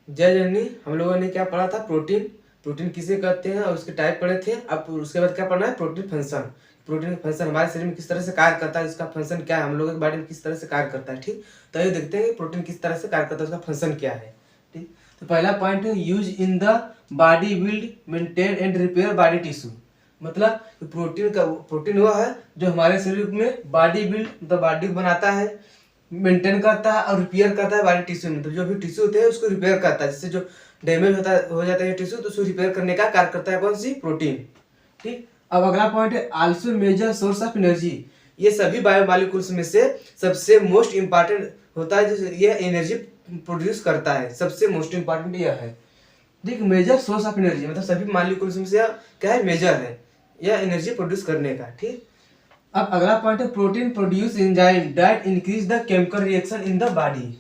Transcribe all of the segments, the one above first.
जय जननी। हम लोगों ने क्या पढ़ा था? प्रोटीन। प्रोटीन किसे कहते हैं और उसके टाइप पढ़े थे। अब उसके बाद क्या पढ़ना है? Protein function. प्रोटीन का फंक्शन हमारे शरीर में किस तरह से कार्य करता है, इसका फंक्शन क्या है, हम लोगों के बॉडी में किस तरह से कार्य करता है। ठीक, तो ये देखते हैं कि प्रोटीन किस तरह से कार्य करता है, उसका फंक्शन क्या है। ठीक, तो पहला पॉइंट है use in the body build maintain and repair body tissue. मतलब प्रोटीन वह है जो हमारे शरीर में बॉडी बिल्ड मतलब बॉडी बनाता है, मेंटेन करता है और रिपेयर करता है बॉडी टिश्यू में। तो जो भी टिश्यू होते हैं उसको रिपेयर करता है, जिससे जो डैमेज हो जाता है टिश्यू, तो उसको रिपेयर करने का कार्य करता है कौन सी? प्रोटीन। ठीक, अब अगला पॉइंट है also major source of energy. ये सभी बायोमॉलिक्यूल्स में से सबसे मोस्ट इंपॉर्टेंट होता है, जो ये एनर्जी प्रोड्यूस करता है। सबसे मोस्ट इंपॉर्टेंट यह है। ठीक, मेजर सोर्स ऑफ एनर्जी मतलब सभी मॉलिक्यूल्स में से क्या है? मेजर है यह एनर्जी प्रोड्यूस करने का। ठीक, अब अगला पॉइंट है protein produce enzyme that increase the chemical reaction in the body.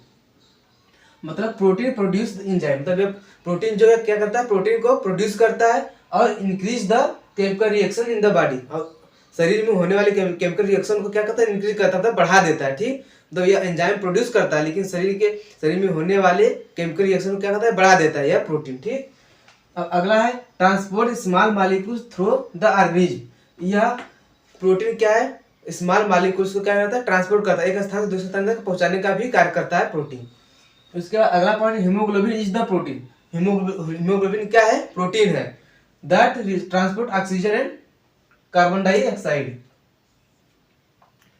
मतलब प्रोटीन प्रोड्यूस एंजाइम मतलब प्रोटीन जो है क्या करता है? प्रोटीन को प्रोड्यूस करता है और increase the chemical reaction in the body. और शरीर में होने वाले केमिकल रिएक्शन को क्या करता है? इंक्रीज करता है, बढ़ा देता है। ठीक, तो यह एंजाइम प्रोड्यूस करता है, लेकिन शरीर में होने वाले केमिकल रिएक्शन को क्या करता है? बढ़ा देता है यह प्रोटीन। ठीक, अब अगला है transport small molecules through the organism. यह प्रोटीन क्या है? स्मॉल मॉलिक्यूल्स को क्या करता है? ट्रांसपोर्ट करता है, एक स्थान से दूसरे स्थान तक पहुंचाने का भी कार्य करता है प्रोटीन। उसके बाद अगला point, haemoglobin is the protein. Haemoglobin क्या है? प्रोटीन है that transport oxygen and carbon dioxide.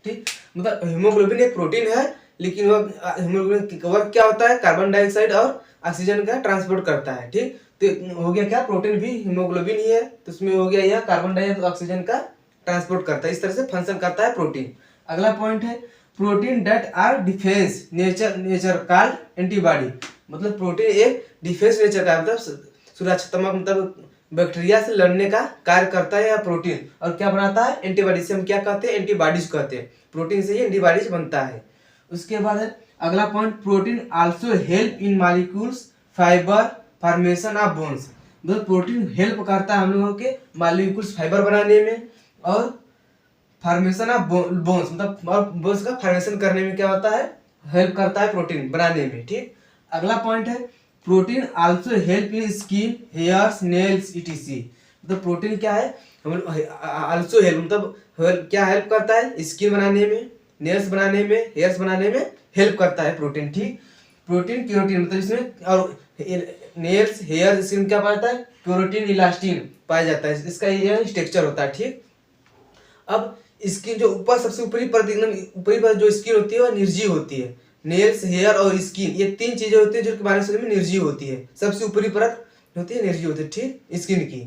ठीक, मतलब हीमोग्लोबिन एक प्रोटीन है, लेकिन वह हीमोग्लोबिन वर्क क्या होता है? कार्बन डाइऑक्साइड और ऑक्सीजन का ट्रांसपोर्ट करता है। ठीक, तो हो गया क्या? प्रोटीन भी हीमोग्लोबिन ही है, तो उसमें हो गया यह कार्बन डाइऑक्साइड ऑक्सीजन का ट्रांसपोर्ट करता है। इस तरह से फंक्शन करता है प्रोटीन। अगला पॉइंट है protein that are defence nature called antibody. मतलब प्रोटीन एक डिफेंस नेचर का मतलब सुरक्षात्मक मतलब बैक्टीरिया से लड़ने का कार्य करता है यह प्रोटीन, और क्या बनाता है? एंटीबॉडी से हम क्या कहते हैं? एंटीबॉडीज कहते हैं। प्रोटीन से ही एंटीबॉडीज बनता है। उसके बाद है अगला point protein also help in molecules fibre formation of bones. मतलब प्रोटीन हेल्प करता है हम लोगों के मॉलिक्यूल्स फाइबर बनाने में और फॉर्मेशन ऑफ बोन्स मतलब और बोन्स का फॉर्मेशन करने में क्या होता है? हेल्प करता है प्रोटीन बनाने में। ठीक, अगला पॉइंट है protein also help in skin hairs nails etc. मतलब प्रोटीन क्या है? आल्सो हेल्प मतलब क्या हेल्प करता है? स्किन बनाने में, नेल्स बनाने में, हेयर्स बनाने में हेल्प करता है प्रोटीन। ठीक, प्रोटीन क्यूरोटिन मतलब इसमें और नेल्स हेयर स्किन क्या पाता है? क्यूरोटिन इलास्टिन पाया जाता है, इसका यह स्ट्रक्चर होता है। ठीक, अब स्किन जो ऊपर सबसे ऊपरी परत एकदम ऊपरी परत जो स्किन होती है वह निर्जीव होती है। नेल्स हेयर और स्किन ये तीन चीजें होती है जो हमारे शरीर में निर्जीव होती है। सबसे ऊपरी परत होती है निर्जीव होती है। ठीक, स्किन की।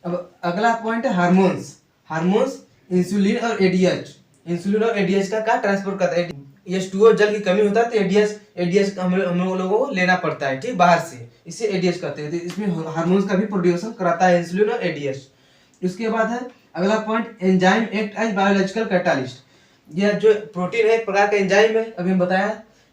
अब अगला पॉइंट है हार्मोन्स। हार्मोन्स इंसुलिन और एडीएच। इंसुलिन और एडीएच का ट्रांसपोर्ट करता है। H2O जल की कमी होता है तो एडीएच हम लोगों को लेना पड़ता है। ठीक, बाहर से, इसे एडीएच कहते हैं। तो इसमें हार्मोन्स का भी प्रोड्यूसन कराता है इंसुलिन और एडीएच। उसके बाद है अगला point enzyme act as biological catalyst. यह जो प्रोटीन है एक प्रकार का एंजाइम है, अभी हम बताया।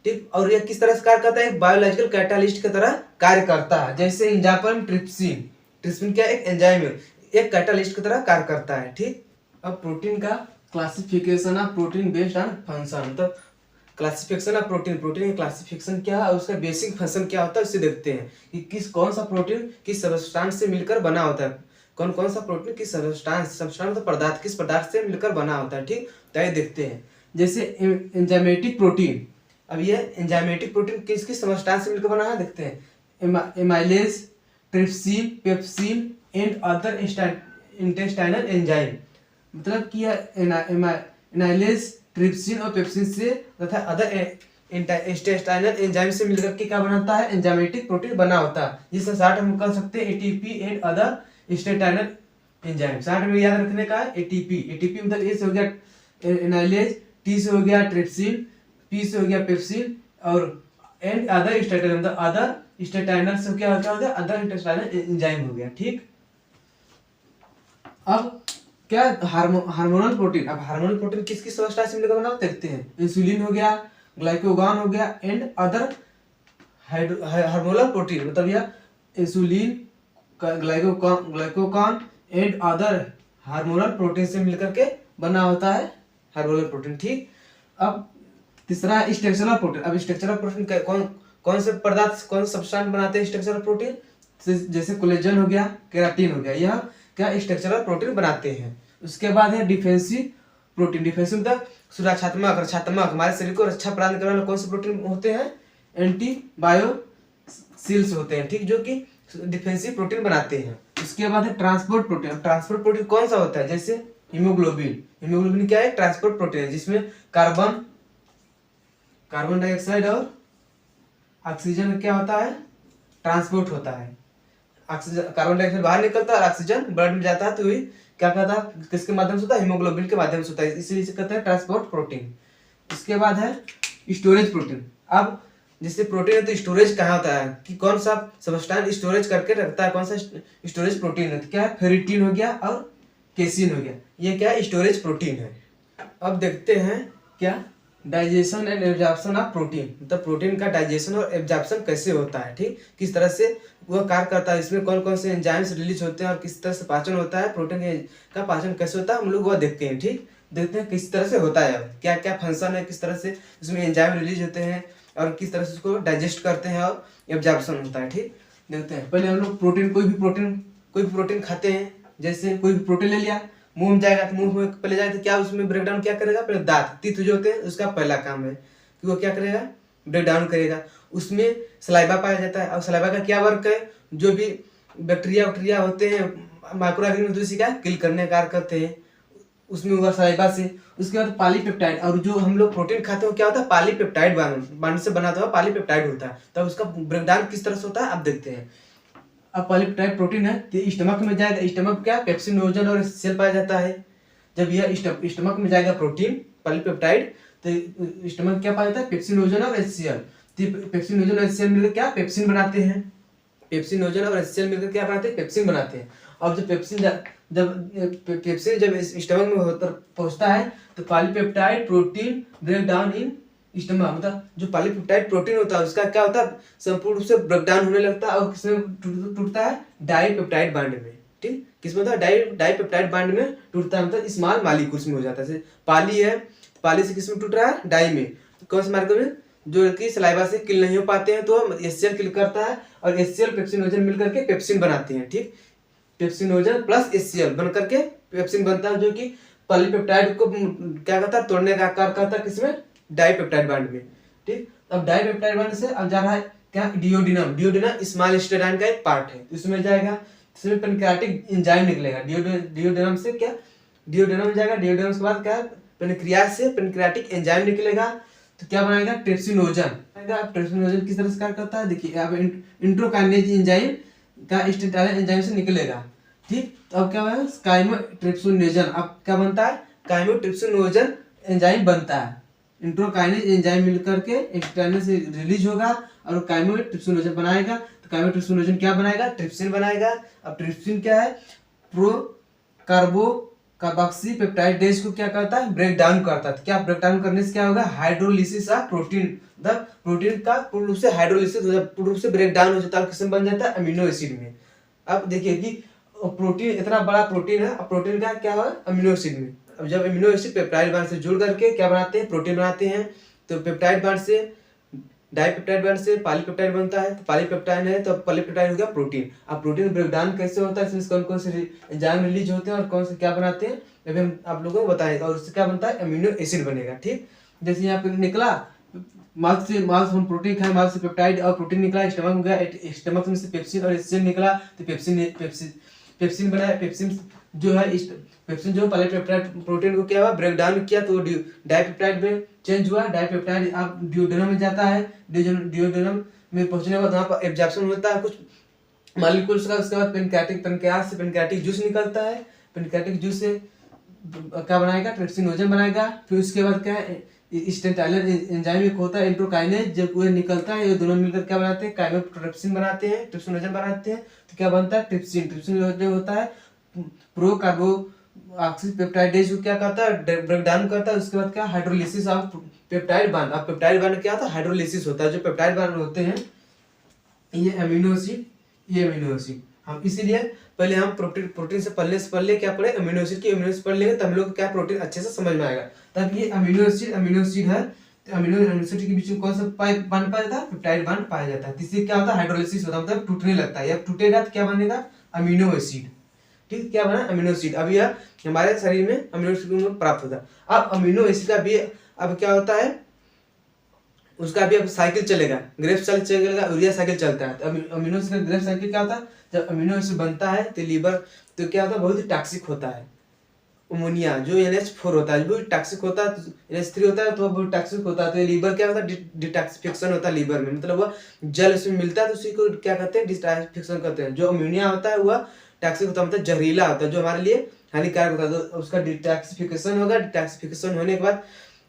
ठीक, और यह किस तरह से कार्य करता है? बायोलॉजिकल कैटालिस्ट की तरह कार्य करता है। जैसे एंजाइम ट्रिप्सिन। ट्रिप्सिन क्या? एक एंजाइम है, एक कैटालिस्ट की तरह कार्य करता है। ठीक, अब प्रोटीन का classification of protein based on function. मतलब क्लासिफिकेशन ऑफ प्रोटीन, प्रोटीन का क्लासिफिकेशन क्या है और उसका बेसिक फंक्शन क्या होता है, उसे देखते हैं कि कौन सा प्रोटीन किस सबस्टांस से मिलकर बना होता है। कौन कौन सा प्रोटीन किस सबस्टांस तो पदार्थ किस पदार्थ से मिलकर बना होता है। ठीक, तो ये देखते हैं। जैसे एंजाइमेटिक प्रोटीन। अब ये एंजाइमेटिक प्रोटीन किस किस सबस्टांस से मिलकर बना है देखते हैं। Amylase, trypsin, pepsin and other intestinal enzyme. मतलब कि एनाइलेज, ट्रिप्सिन और पेप्सिन से तथा अदर इंटेस्टाइनल एंजाइम से मिलकर के क्या बनाता है? एंजाइमेटिक प्रोटीन बना होता है। जिससे शॉर्ट हम कर सकते हैं ATP and other intestinal enzyme. Short में याद रखने का है एटीपी। एटीपी मतलब ए से हो गया एनाइलेज, टी से हो गया ट्रिप्सिन, पी से हो गया पेप्सिन और एंड अदर इंटेस्टाइनल मतलब अदर इंटेस्टाइनल से क्या हो गया? अदर इंटेस्टाइनल एंजाइम हो गया। ठीक, अब क्या? Hormonal protein. अब हार्मोनल प्रोटीन किस किस सबस्टांस से मिलकर बना होता है देखते हैं। इंसुलिन हो गया, ग्लाइकोगॉन हो गया एंड अदर हार्मोनल प्रोटीन। मतलब यह insulin, glucagon and other hormonal protein से मिलकर के बना होता है हार्मोनल प्रोटीन। ठीक, अब तीसरा स्ट्रक्चरल प्रोटीन। अब स्ट्रक्चरल प्रोटीन कौन कौन से पदार्थ कौन से सब्सटेंस बनाते हैं स्ट्रक्चर ऑफ प्रोटीन, जैसे कोलेजन हो गया, केराटिन हो गया, यह क्या स्ट्रक्चर ऑफ प्रोटीन बनाते हैं। उसके बाद है डिफेंसिव प्रोटीन। डिफेंसिव मतलब सुरक्षात्मक, रक्षात्मक, हमारे शरीर को रक्षा प्रदान करने वाले कौन से प्रोटीन होते हैं, एंटीबायोसिल्स होते हैं, ठीक, जो कि डिफेंसिव प्रोटीन बनाते हैं। उसके बाद है ट्रांसपोर्ट प्रोटीन। ट्रांसपोर्ट प्रोटीन कौन सा होता है, जैसे हीमोग्लोबिन। हीमोग्लोबिन क्या है, ट्रांसपोर्ट प्रोटीन है, जिसमें कार्बन डाइऑक्साइड और ऑक्सीजन क्या होता है, ट्रांसपोर्ट होता है। ऑक्सीजन, कार्बन डाइऑक्साइड बाहर निकलता है और ऑक्सीजन ब्लड में जाता है, तो वही क्या कहता है, किसके माध्यम से होता है, हीमोग्लोबिन के माध्यम से होता है, इसीलिए इसे कहते हैं ट्रांसपोर्ट प्रोटीन। इसके बाद है स्टोरेज प्रोटीन। अब जैसे प्रोटीन है तो स्टोरेज कहाँ होता है, कि कौन सा सब्सटेंस स्टोरेज करके रखता है, कौन सा स्टोरेज प्रोटीन है, तो क्या है, फेरिटीन हो गया और केसिन हो गया, ये क्या है, स्टोरेज प्रोटीन है। अब देखते हैं क्या, digestion and absorption of protein, मतलब प्रोटीन का डाइजेशन और एब्जॉर्प्शन कैसे होता है, ठीक, किस तरह से वह कार्य करता है, इसमें कौन कौन से एंजाइम्स रिलीज होते हैं और किस तरह से पाचन होता है, प्रोटीन का पाचन कैसे होता है, हम लोग वह देखते हैं, ठीक, देखते हैं किस तरह से होता है, क्या क्या फंक्शन है, किस तरह से इसमें एंजाइम रिलीज होते हैं और किस तरह से उसको डाइजेस्ट करते हैं और एब्जॉर्प्शन होता है, ठीक, देखते हैं। पहले हम लोग कोई भी प्रोटीन खाते हैं, जैसे कोई भी प्रोटीन ले लिया, मुंह में जाएगा तो मुंह में पहले जाएगा तो क्या उसमें ब्रेकडाउन क्या करेगा, पहले दांत तीत जो होते हैं उसका पहला काम है कि वो क्या करेगा, ब्रेकडाउन करेगा। उसमें सलाइवा पाया जाता है, और सलाइवा का क्या वर्क है, जो भी बैक्टीरिया होते हैं माइक्रो ऑर्गेनिज्म का किल करने का कार्य करते हैं, उसमें हुआ सलाइवा से। उसके बाद पॉलीपेप्टाइड, और जो हम लोग प्रोटीन खाते हैं क्या होता है, पॉलीपेप्टाइड बांड से बना हुआ पॉलीपेप्टाइड होता है, तब उसका ब्रेकडाउन किस तरह से होता है आप देखते हैं। अब पॉलीपेप्टाइड प्रोटीन है तो स्टमक में जाएगा, स्टमक क्या, पेप्सिन, नोजन और सेल पाया जाता है। जब यह स्टमक में जाएगा प्रोटीन पॉलीपेप्टाइड, तो स्टमक क्या पाया जाता है, पेप्सिन, नोजन और एचसीएल। तो पेप्सिन, नोजन और एचसीएल मिलकर क्या, पेप्सिन बनाते हैं। पेप्सिन, नोजन और एचसीएल मिलकर क्या बनाते हैं, पेप्सिन बनाते हैं। और जब पेप्सिन जब स्टमक में होकर पहुंचता है तो polypeptide protein break down in stomach, मतलब जो पॉलीपेप्टाइड प्रोटीन होता है उसका क्या होता है, संपूर्ण रूप से ब्रेकडाउन होने लगता है और किसमें टूटता है, डाइपेप्टाइड बांड में, ठीक, किसमें होता है, डाइपेप्टाइड बांड में टूटता है, मतलब स्मॉल मॉलिक्यूल्स में हो जाता है। जैसे पाली है, पाली से किसमें टूट रहा है, डाई में, तो कौन से मार्ग में, जो कि सलाइवा से किल नहीं हो पाते हैं तो एचसीएल किल करता है और एचसीएल पेप्सिनोजन मिलकर के पेप्सिन बनाते हैं, ठीक, पेप्सिनोजन प्लस एचसीएल बन करके पेप्सिन बनता है, जो कि पॉलीपेप्टाइड को क्या करता है, तोड़ने का कार्य करता है, किसमें, डाइपेप्टाइड बांड में, ठीक। अब डाइपेप्टाइड बांड से अब जा रहा है क्या, डिओडिनम स्मॉल स्टेरॉइड का एक पार्ट है, इसमें जाएगा, इसमें पैनक्रियाटिक एंजाइम निकलेगा, डिओडिनम से क्या, डिओडिनम में जाएगा, डिओडिनम के बाद क्या, पैनक्रियास से पैनक्रियाटिक एंजाइम निकलेगा, तो क्या बनाएगा, ट्रिप्सिनोजन। ट्रिप्सिनोजन किस तरह से कार्य करता है, देखिए अब इंट्रोकाइनेज एंजाइम का स्टेटाइल एंजाइम से निकलेगा, ठीक, तो अब क्या होगा, काइमोट्रिप्सिनोजन, अब क्या बनता है, काइमोट्रिप्सिनोजन एंजाइम बनता है। इंट्रोकाइनेज एंजाइम मिलकर के एक्सटर्नल से रिलीज होगा और काइमोट्रिप्सिनोजन बनाएगा, तो काइमोट्रिप्सिनोजन क्या बनाएगा, ट्रिप्सिन बनाएगा। अब ट्रिप्सिन क्या है, प्रो कार्बो कार्बोक्सी पेप्टाइडेज को क्या करता है, ब्रेक डाउन करता है। तो क्या ब्रेक डाउन करने से क्या होगा, हाइड्रोलिसिस ऑफ प्रोटीन, मतलब प्रोटीन का पूर्ण रूप से हाइड्रोलिसिस हो जाता है, पूर्ण रूप से ब्रेक डाउन हो जाता है और किसमें बन जाता है, अमीनो एसिड में। अब देखिए कि प्रोटीन इतना बड़ा प्रोटीन है, अब प्रोटीन का क्या है, अमीनो एसिड में। अब जब अमीनो एसिड पेप्टाइड बांड से जुड़ करके क्या बनाते हैं, प्रोटीन बनाते हैं, तो पेप्टाइड बांड से डाइपेप्टाइड बांड से पॉलीपेप्टाइड बनता है, तो पॉलीपेप्टाइड है तो पॉलीपेप्टाइड हो गया प्रोटीन। अब प्रोटीन ब्रेकडाउन कैसे होता है, इसमें कौन कौन से एंजाइम रिलीज होते हैं और कौन से क्या बनाते हैं, अभी हम आप लोगों को बताएंगे, और उससे क्या बनता है, अमीनो एसिड बनेगा, ठीक। जैसे यहाँ पे निकला मांस हम प्रोटीन खाए, मांस से पेप्टाइड और प्रोटीन निकला, स्टमक में गया, स्टमक में से पेप्सिन और एचसीएल निकला, तो पेप्सिन बनाया। पेप्सिन जो पॉलीपेप्टाइड प्रोटीन को क्या हुआ, ब्रेक डाउन किया तो डाइपेप्टाइड में चेंज हुआ, डाइपेप्टाइड अब डिओडेनम में जाता है, डिओडेनम में पहुंचने के बाद वहाँ पर एब्जॉर्प्शन होता है कुछ मॉलिक्यूल्स का, उसके बाद पेनक्रियास से पेनक्रियाटिक जूस निकलता है, पेनक्रियाटिक जूस से क्या बनाएगा, ट्रिप्सिनोजन बनाएगा। फिर उसके बाद क्या है, स्टेटाइल एंजाइम एक होता है इंट्रोकाइनेज, जब वो निकलता है ये दोनों मिलकर क्या बनाते हैं, काइमोट्रिप्सिन बनाते हैं, ट्रिप्सिनोजन बनाते हैं, तो क्या बनता है, ट्रिप्सिन होता है प्रो कार्बोक्सी पेप्टाइडेज को क्या करता है, ब्रेक डाउन करता है। उसके बाद क्या, हाइड्रोलिसिस ऑफ पेप्टाइड बांड। अब पेप्टाइड बांड क्या होता है, हाइड्रोलिसिस होता है। जो पेप्टाइड बांड होते हैं ये अमीनो एसिड, हम इसीलिए पहले हम प्रोटीन से पहले क्या पढ़े, अमीनो एसिड की। अमीनो एसिड पढ़ लेंगे तो हम लोग क्या प्रोटीन अच्छे से समझ में आएगा। तब ये अमीनो एसिड है, तो अमीनो एसिड के बीच में कौन सा बॉन्ड पाया जाता है? पेप्टाइड बॉन्ड पाया जाता है। तीसरी क्या होता है? हाइड्रोलाइसिस होता है, मतलब टूटने लगता है। अब टूटेगा तो क्या बनेगा? Amino acid. ठीक, क्या बना? Amino acid. अब यह हमारे शरीर में अमीनो एसिड प्राप्त होता है। अब अमीनो एसिड का भी अब क्या होता है, उसका भी अब साइकिल चलेगा, ग्रेफ साइकिल चलेगा, यूरिया साइकिल चलता है। तो अमीनो एसिड का ग्रेफ साइकिल क्या होता है? जब अमीनो एसिड बनता है तो लीवर तो क्या होता है? बहुत ही टॉक्सिक होता है। अमोनिया जो NH4 होता है वो टॉक्सिक होता है, NH3 होता है तो वो टॉक्सिक होता है। तो लीवर क्या होता है? डिटॉक्सिफिकेशन होता है लीवर में, मतलब वह जल उसमें मिलता है तो उसी को क्या कहते हैं? डिटॉक्सिफिकेशन करते हैं। जो अमोनिया होता है वह टॉक्सिक होता है, मतलब जहरीला होता है, जो हमारे लिए हानिकारक होता है। तो उसका डिटॉक्सिफिकेशन होगा, डिटॉक्सिफिकेशन होने के बाद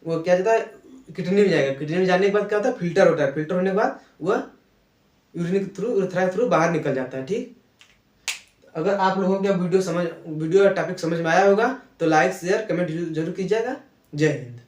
वो क्या जाता है? किडनी में जाएगा। किडनी में जाने के बाद क्या होता है? फिल्टर होता है। फिल्टर होने के बाद वह यूरिन के थ्रू, यूरेथ्रा के थ्रू बाहर निकल जाता है। ठीक, अगर आप लोगों को वीडियो टॉपिक समझ में आया होगा तो लाइक शेयर कमेंट जरूर कीजिएगा। जय हिंद।